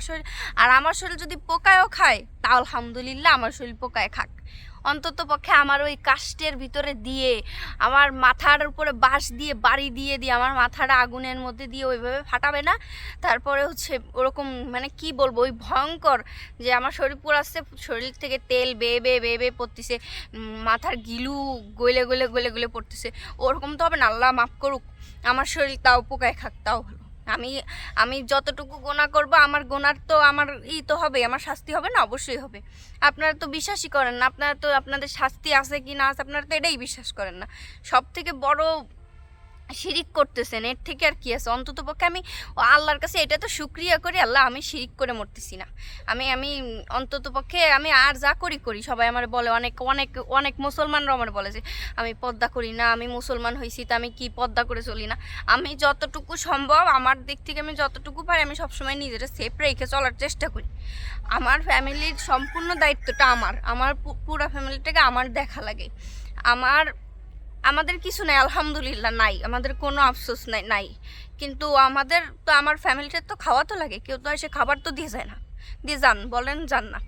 শরীর, আর আমার শরীর যদি পোকায়ও খায় তা আলহামদুলিল্লাহ, আমার শরীর পোকায় খাক, অন্তত পক্ষে আমার ওই কাষ্টের ভিতরে দিয়ে, আমার মাথার উপরে বাঁশ দিয়ে বাড়ি দিয়ে দিয়ে আমার মাথাটা আগুনের মধ্যে দিয়ে ওইভাবে ফাটাবে না। তারপরে হচ্ছে ওরকম মানে কি বলবো, ওই ভয়ঙ্কর যে আমার শরীর পুরাচ্ছে, শরীর থেকে তেল বেয়ে বেয়ে বেয়ে বেয়ে পড়তেছে, মাথার গিলু গলে গলে গলে গলে পড়তেছে, ওরকম তো হবে না, আল্লাহ মাফ করুক। আমার শরীর তাও পোকায় খাক, তাও হলো। আমি আমি যতটুকু গোনা করব, আমার গোনার তো আমার তো হবে, আমার শাস্তি হবে না? অবশ্যই হবে। আপনারা তো বিশ্বাসই করেন না, আপনারা তো আপনাদের শাস্তি আছে কি না আছে আপনারা তো এটাই বিশ্বাস করেন না। সব থেকে বড় শিরিক করতেছেন, এর থেকে আর কি আছে? অন্তত পক্ষে আমি আল্লাহর কাছে এটা তো শুকরিয়া করি, আল্লাহ আমি শিরিক করে মরতেছি না। আমি আমি অন্তত পক্ষে আমি আর যা করি করি, সবাই আমার বলে, অনেক অনেক অনেক মুসলমানরা আমার বলে যে আমি পর্দা করি না, আমি মুসলমান হয়েছি তা আমি কি পর্দা করে চলি না? আমি যতটুকু সম্ভব আমার দিক থেকে আমি যতটুকু পারি আমি সবসময় নিজেরা সেফ রেখে চলার চেষ্টা করি। আমার ফ্যামিলির সম্পূর্ণ দায়িত্বটা আমার পুরো ফ্যামিলিটাকে আমার দেখা লাগে। আমাদের কিছু নাই, আলহামদুলিল্লাহ নাই, আমাদের কোনো আফসোস নাই, কিন্তু আমাদের তো আমার ফ্যামিলিটার তো খাওয়া তো লাগে, কেউ তো এসে খাবার তো দিয়ে যায় না, দিয়ে যান বলেন যান না।